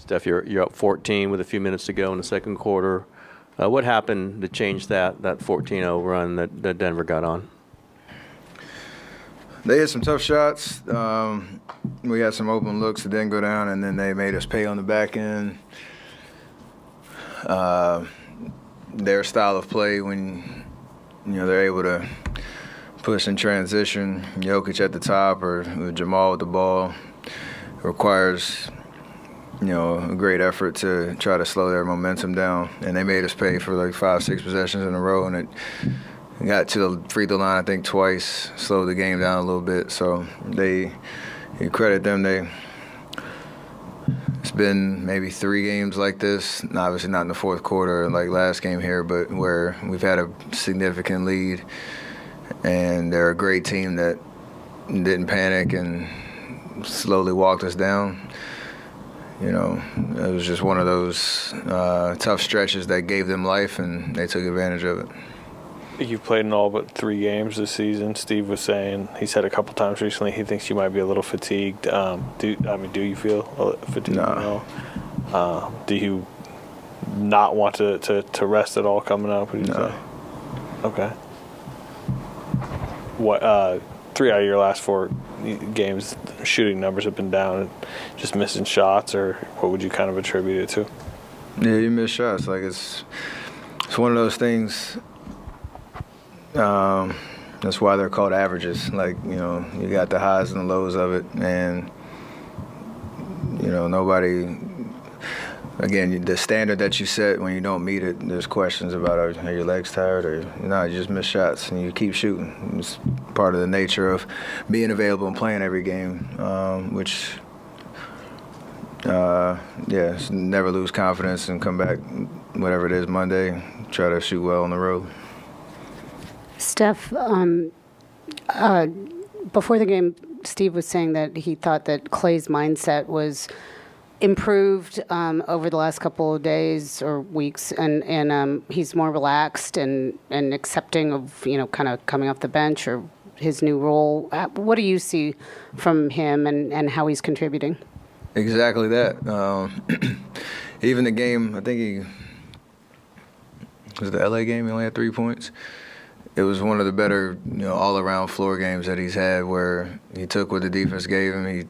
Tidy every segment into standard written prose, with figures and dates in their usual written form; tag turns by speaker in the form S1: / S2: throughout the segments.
S1: Steph, you're up 14 with a few minutes to go in the second quarter. What happened to change that 14-0 run that Denver got on?
S2: They had some tough shots. We had some open looks that didn't go down, and then they made us pay on the back end. Their style of play, when they're able to push in transition, Jokic at the top or Jamal with the ball, requires a great effort to try to slow their momentum down. And they made us pay for like 5-6 possessions in a row, and it got to the free throw line, I think, twice, slowed the game down a little bit. So you credit them. It's been maybe 3 games like this, obviously not in the fourth quarter like last game here, but where we've had a significant lead, and they're a great team that didn't panic and slowly walked us down. It was just one of those tough stretches that gave them life, and they took advantage of it.
S3: You've played in all but 3 games this season. Steve was saying, he said a couple times recently, he thinks you might be a little fatigued. Do you feel fatigued at all? Do you not want to rest at all coming up? What do you say? Okay. What 3 out of your last 4 games, shooting numbers have been down, just missing shots, or what would you kind of attribute it to?
S2: Yeah, you miss shots. Like it's one of those things. That's why they're called averages. Like, you got the highs and the lows of it, and nobody. Again, the standard that you set, when you don't meet it, there's questions about are your legs tired, or you just miss shots and you keep shooting. It's part of the nature of being available and playing every game, which never lose confidence and come back, whatever it is, Monday, try to shoot well on the road.
S4: Steph, before the game, Steve was saying that he thought that Klay's mindset was improved over the last couple of days or weeks, and he's more relaxed and accepting of kind of coming off the bench or his new role. What do you see from him and how he's contributing?
S2: Exactly that. Even the game, I think was the LA game. He only had 3 points. It was one of the better, all-around floor games that he's had, where he took what the defense gave him. He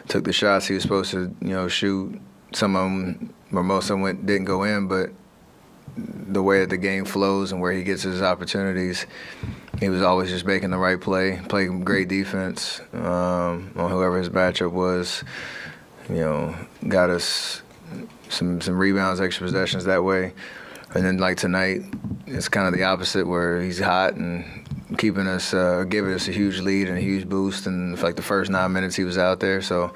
S2: took the shots he was supposed to, shoot. Some of them, or most of them, didn't go in, but the way that the game flows and where he gets his opportunities, he was always just making the right play, playing great defense on whoever his matchup was. Got us some rebounds, extra possessions that way. And then, like tonight, it's kind of the opposite, where he's hot and keeping us, giving us a huge lead and a huge boost. And for like the first 9 minutes he was out there. So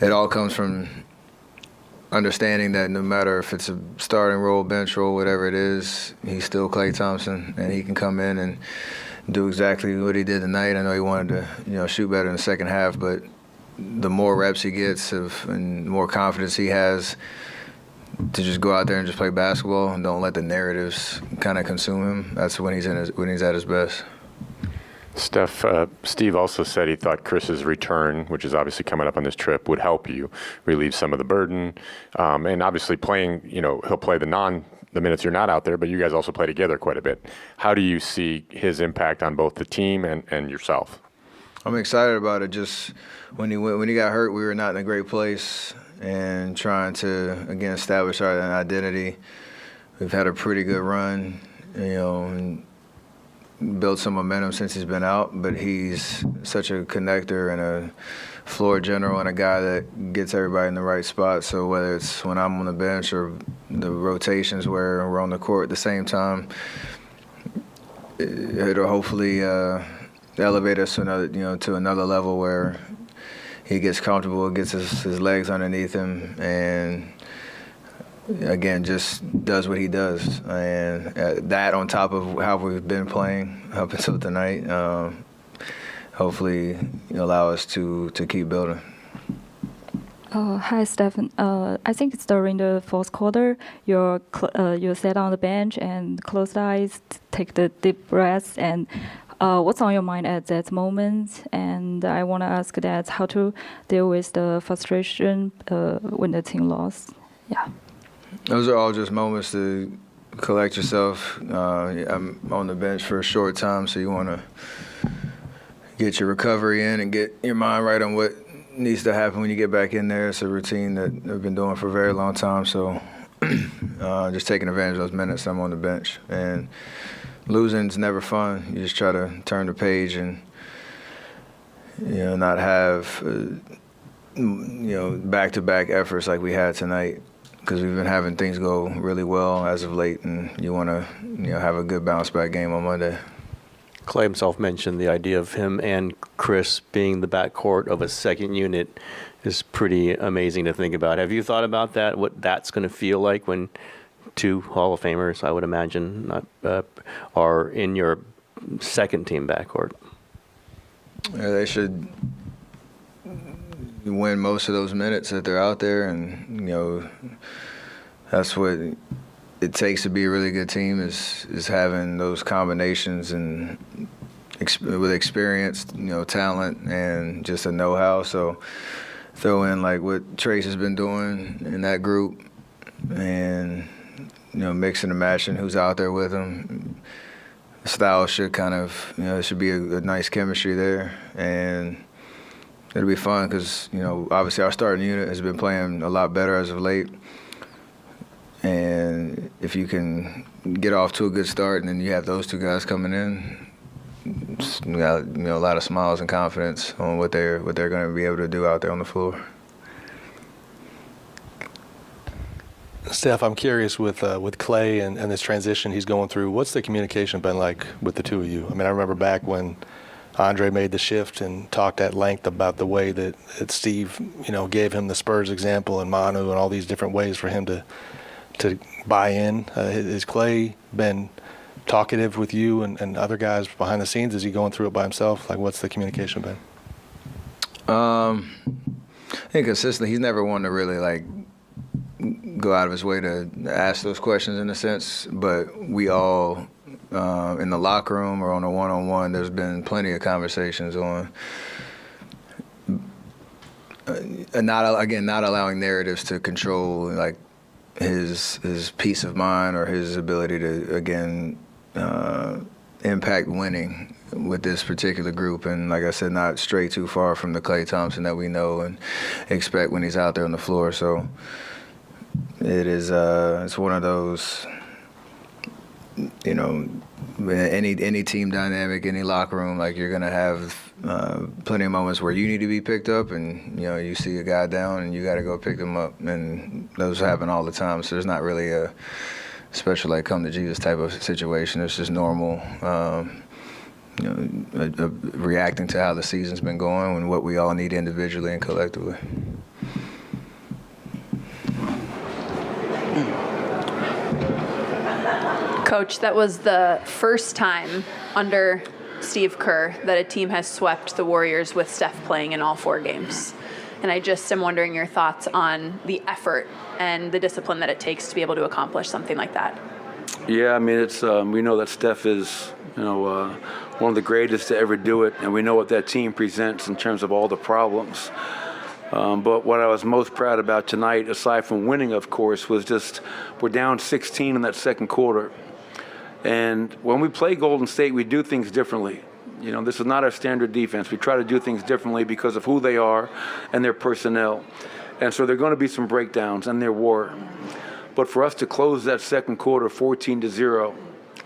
S2: it all comes from understanding that no matter if it's a starting role, bench role, whatever it is, he's still Klay Thompson, and he can come in and do exactly what he did tonight. I know he wanted to, shoot better in the second half, but the more reps he gets and the more confidence he has to just go out there and just play basketball and don't let the narratives kind of consume him, that's when he's at his best.
S5: Steph, Steve also said he thought Chris's return, which is obviously coming up on this trip, would help you relieve some of the burden. And obviously playing, he'll play the minutes you're not out there, but you guys also play together quite a bit. How do you see his impact on both the team and yourself?
S2: I'm excited about it. Just when he got hurt, we were not in a great place, and trying to, again, establish our identity. We've had a pretty good run, and built some momentum since he's been out, but he's such a connector and a floor general and a guy that gets everybody in the right spot. So whether it's when I'm on the bench or the rotations where we're on the court at the same time, it'll hopefully elevate us to another level where he gets comfortable, gets his legs underneath him, and again, just does what he does. And that on top of how we've been playing up until tonight, hopefully allow us to keep building.
S6: Hi, Stephen. I think it's during the fourth quarter, you sat on the bench and closed eyes, take the deep breaths, and What's on your mind at that moment? And I want to ask that how to deal with the frustration when the team lost. Yeah.
S2: Those are all just moments to collect yourself. I'm on the bench for a short time, so you want to get your recovery in and get your mind right on what needs to happen when you get back in there. It's a routine that I've been doing for a very long time, so just taking advantage of those minutes I'm on the bench. And losing's never fun. You just try to turn the page and not have back-to-back efforts like we had tonight, because we've been having things go really well as of late, and you want to have a good bounce-back game on Monday.
S1: Clay himself mentioned the idea of him and Chris being the backcourt of a second unit is pretty amazing to think about. Have you thought about that, what that's going to feel like when two Hall of Famers, I would imagine, are in your second-team backcourt?
S2: Yeah, they should win most of those minutes that they're out there, and that's what it takes to be a really good team is having those combinations and with experience, talent, and just a know-how. So throw in like what Trace has been doing in that group, and mixing and matching who's out there with him. Styles should kind of, there should be a nice chemistry there, and it'll be fun because, obviously our starting unit has been playing a lot better as of late. And if you can get off to a good start and then you have those two guys coming in, you got, a lot of smiles and confidence on what they're going to be able to do out there on the floor.
S7: Steph, I'm curious with Clay and this transition he's going through, what's the communication been like with the two of you? I mean, I remember back when Andre made the shift and talked at length about the way that Steve, gave him the Spurs example and Manu and all these different ways for him to buy in. Has Clay been talkative with you and other guys behind the scenes? Is he going through it by himself? Like, what's the communication been?
S2: I think consistently, he's never one to really go out of his way to ask those questions in a sense, but we all in the locker room or on a one-on-one, there's been plenty of conversations on not allowing narratives to control his peace of mind or his ability to impact winning with this particular group. And like I said, not stray too far from the Klay Thompson that we know and expect when he's out there on the floor. So it is it's one of those, any team dynamic, any locker room, you're going to have plenty of moments where you need to be picked up and, you see a guy down and you got to go pick him up. And those happen all the time. So there's not really a special come to Jesus type of situation. It's just normal, reacting to how the season's been going and what we all need individually and collectively.
S8: Coach, that was the first time under Steve Kerr that a team has swept the Warriors with Steph playing in all 4 games. And I just am wondering your thoughts on the effort and the discipline that it takes to be able to accomplish something like that.
S9: Yeah, I mean, it's we know that Steph is, one of the greatest to ever do it, and we know what that team presents in terms of all the problems. But what I was most proud about tonight, aside from winning, of course, was just we're down 16 in that second quarter. And when we play Golden State, we do things differently. This is not our standard defense. We try to do things differently because of who they are and their personnel. And so there are going to be some breakdowns, and there were. But for us to close that second quarter 14-0,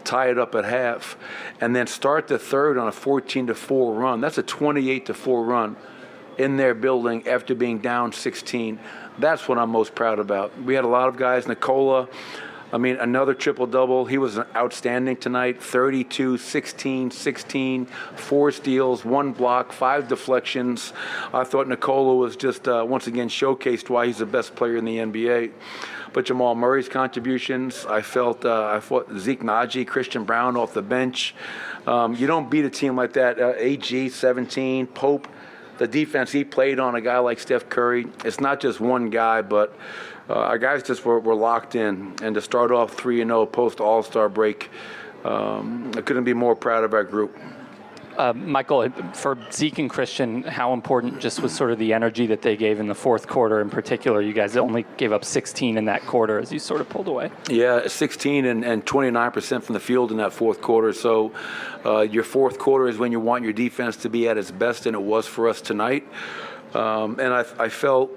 S9: tie it up at half, and then start the third on a 14-4 run, that's a 28-4 run in their building after being down 16. That's what I'm most proud about. We had a lot of guys, Nikola, another triple-double. He was outstanding tonight, 32, 16, 16, 4 steals, 1 block, 5 deflections. I thought Nikola was just, once again, showcased why he's the best player in the NBA. But Jamal Murray's contributions, I thought Zeke Naji, Christian Brown off the bench. You don't beat a team like that. AG, 17, Pope, the defense he played on a guy like Steph Curry. It's not just one guy, but our guys just were locked in. And to start off 3-0 post All-Star break, I couldn't be more proud of our group.
S10: Michael, for Zeke and Christian, how important just was sort of the energy that they gave in the fourth quarter in particular? You guys only gave up 16 in that quarter as you sort of pulled away.
S9: Yeah, 16 and 29% from the field in that fourth quarter. So your fourth quarter is when you want your defense to be at its best, and it was for us tonight. And I felt,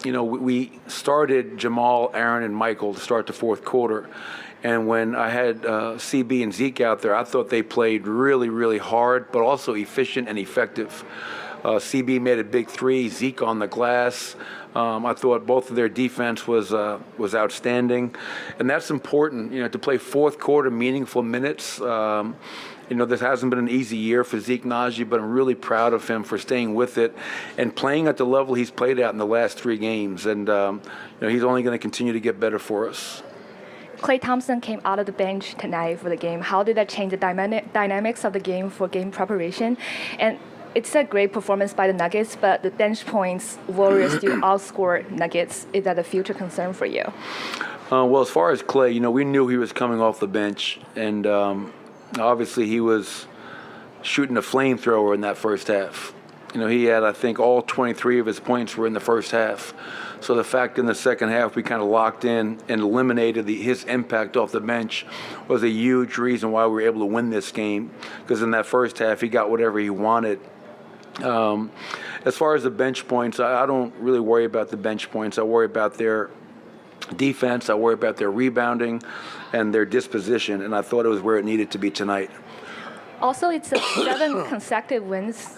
S9: we started Jamal, Aaron, and Michael to start the fourth quarter. And when I had CB and Zeke out there, I thought they played really, really hard, but also efficient and effective. CB made a big three, Zeke on the glass. I thought both of their defense was outstanding. And that's important, to play fourth quarter meaningful minutes. This hasn't been an easy year for Zeke Naji, but I'm really proud of him for staying with it and playing at the level he's played at in the last 3 games. And, he's only going to continue to get better for us.
S11: Klay Thompson came out of the bench tonight for the game. How did that change the dynamics of the game for game preparation? And it's a great performance by the Nuggets, but the bench points, Warriors still outscored Nuggets. Is that a future concern for you?
S9: Well, as far as Klay, we knew he was coming off the bench, and obviously he was shooting a flamethrower in that first half. He had, I think, all 23 of his points were in the first half. So the fact in the second half we kind of locked in and eliminated his impact off the bench was a huge reason why we were able to win this game, because in that first half he got whatever he wanted. As far as the bench points, I don't really worry about the bench points. I worry about their defense. I worry about their rebounding and their disposition, and I thought it was where it needed to be tonight.
S11: Also, it's 7 consecutive wins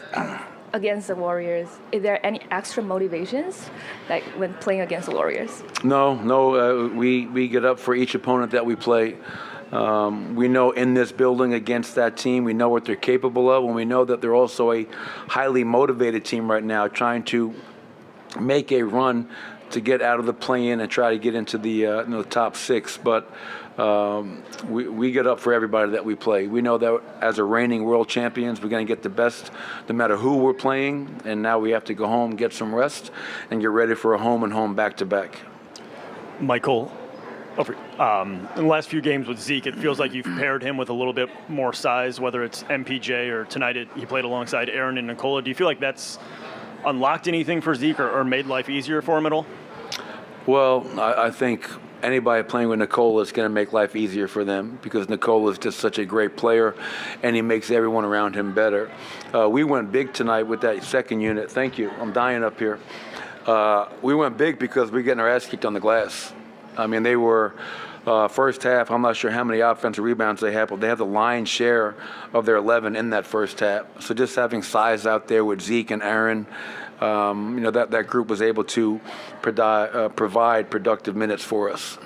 S11: against the Warriors. Is there any extra motivations, like when playing against the Warriors?
S9: No. We get up for each opponent that we play. We know in this building against that team, we know what they're capable of, and we know that they're also a highly motivated team right now, trying to make a run to get out of the play-in and try to get into the top 6. But we get up for everybody that we play. We know that as a reigning world champions, we're going to get the best no matter who we're playing. And now we have to go home, get some rest, and get ready for a home and home back-to-back.
S12: Michael, in the last few games with Zeke, it feels like you've paired him with a little bit more size, whether it's MPJ or tonight he played alongside Aaron and Nikola. Do you feel like that's unlocked anything for Zeke or made life easier for him at all?
S9: Well, I think anybody playing with Nikola is going to make life easier for them, because Nikola is just such a great player, and he makes everyone around him better. We went big tonight with that second unit. Thank you. I'm dying up here. We went big because we're getting our ass kicked on the glass. I mean, they were first half, I'm not sure how many offensive rebounds they had, but they had the lion's share of their 11 in that first half. So just having size out there with Zeke and Aaron, that group was able to provide productive minutes for us.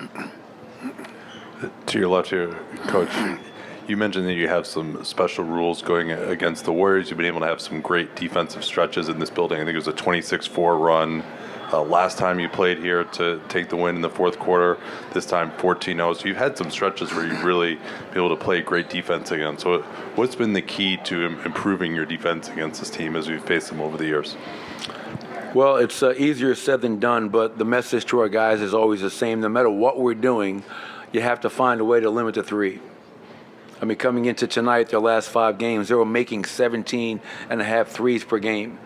S13: To your left here, Coach, you mentioned that you have some special rules going against the Warriors. You've been able to have some great defensive stretches in this building. I think it was a 26-4 run last time you played here to take the win in the fourth quarter. This time 14-0. So you've had some stretches where you've really been able to play great defense again. So what's been the key to improving your defense against this team as we've faced them over the years?
S9: Well, it's easier said than done, but the message to our guys is always the same. No matter what we're doing, you have to find a way to limit the 3. I mean, coming into tonight, their last 5 games, they were making 17.5 threes per game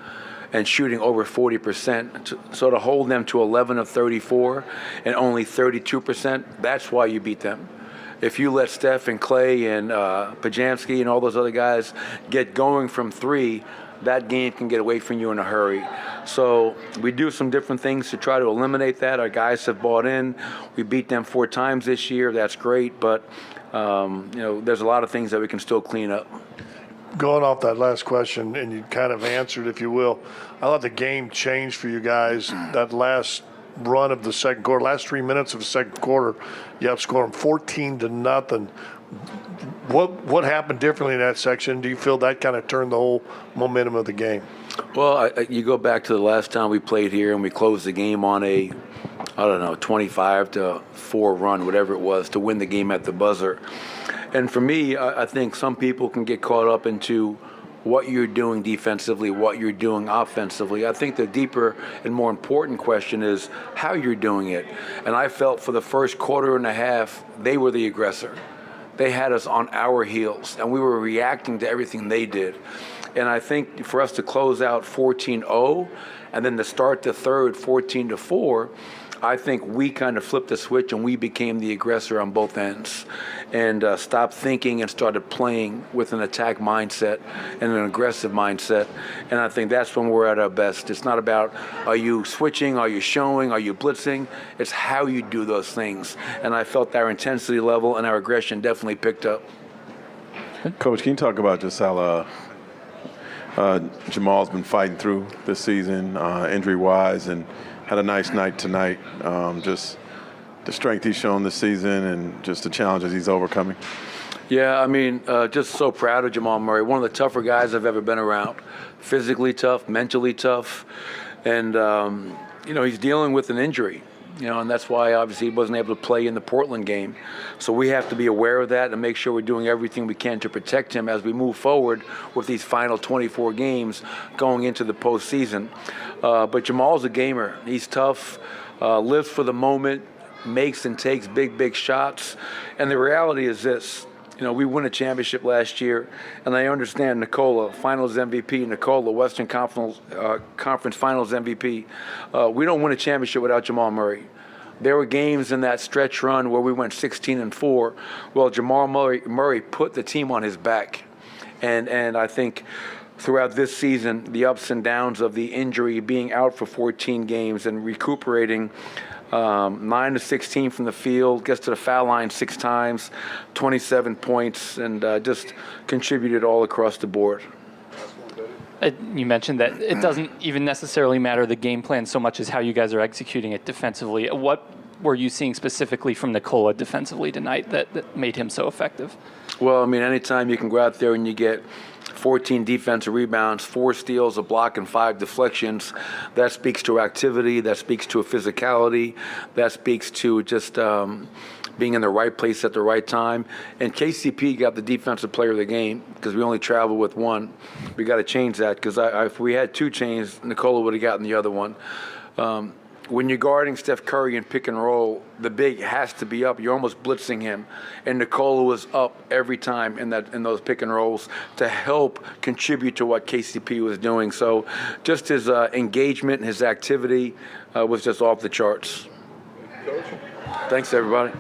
S9: and shooting over 40%. So to hold them to 11 of 34 and only 32%, that's why you beat them. If you let Steph and Klay and Pajamski and all those other guys get going from 3, that game can get away from you in a hurry. So we do some different things to try to eliminate that. Our guys have bought in. We beat them 4 times this year. That's great, but there's a lot of things that we can still clean up.
S14: Going off that last question, and you kind of answered, if you will, I thought the game changed for you guys. That last run of the second quarter, last 3 minutes of the second quarter, you outscored them 14-0. What happened differently in that section? Do you feel that kind of turned the whole momentum of the game?
S9: Well, you go back to the last time we played here and we closed the game on a 25-4 run, whatever it was, to win the game at the buzzer. And for me, I think some people can get caught up into what you're doing defensively, what you're doing offensively. I think the deeper and more important question is how you're doing it. And I felt for the first quarter and a half, they were the aggressor. They had us on our heels, and we were reacting to everything they did. And I think for us to close out 14-0 and then to start the third 14-4, I think we kind of flipped the switch and we became the aggressor on both ends and stopped thinking and started playing with an attack mindset and an aggressive mindset. And I think that's when we're at our best. It's not about are you switching, are you showing, are you blitzing? It's how you do those things. And I felt our intensity level and our aggression definitely picked up.
S15: Coach, can you talk about just how Jamal's been fighting through this season, injury-wise, and had a nice night tonight. Just the strength he's shown this season and just the challenges he's overcoming.
S9: Yeah, I mean, just so proud of Jamal Murray. One of the tougher guys I've ever been around. Physically tough, mentally tough. And, he's dealing with an injury. And that's why obviously he wasn't able to play in the Portland game. So we have to be aware of that and make sure we're doing everything we can to protect him as we move forward with these final 24 games going into the postseason. But Jamal's a gamer. He's tough, lives for the moment, makes and takes big shots. And the reality is this. We won a championship last year, and I understand Nikola, Finals MVP, Nikola, Western Conference Finals MVP. We don't win a championship without Jamal Murray. There were games in that stretch run where we went 16-4. Well, Jamal Murray put the team on his back, and I think throughout this season, the ups and downs of the injury, being out for 14 games and recuperating. 9-16 from the field, gets to the foul line 6 times, 27 points, and just contributed all across the board.
S10: You mentioned that it doesn't even necessarily matter the game plan so much as how you guys are executing it defensively. What were you seeing specifically from Nikola defensively tonight that made him so effective?
S9: Well, I mean, anytime you can go out there and you get 14 defensive rebounds, 4 steals, a block, and 5 deflections. That speaks to activity. That speaks to a physicality. That speaks to just being in the right place at the right time. And KCP got the defensive player of the game because we only traveled with 1. We got to change that because if we had 2 chains, Nikola would have gotten the other one. When you're guarding Steph Curry in pick and roll, the big has to be up. You're almost blitzing him. And Nikola was up every time in those pick and rolls to help contribute to what KCP was doing. So just his engagement and his activity was just off the charts. Thanks, everybody.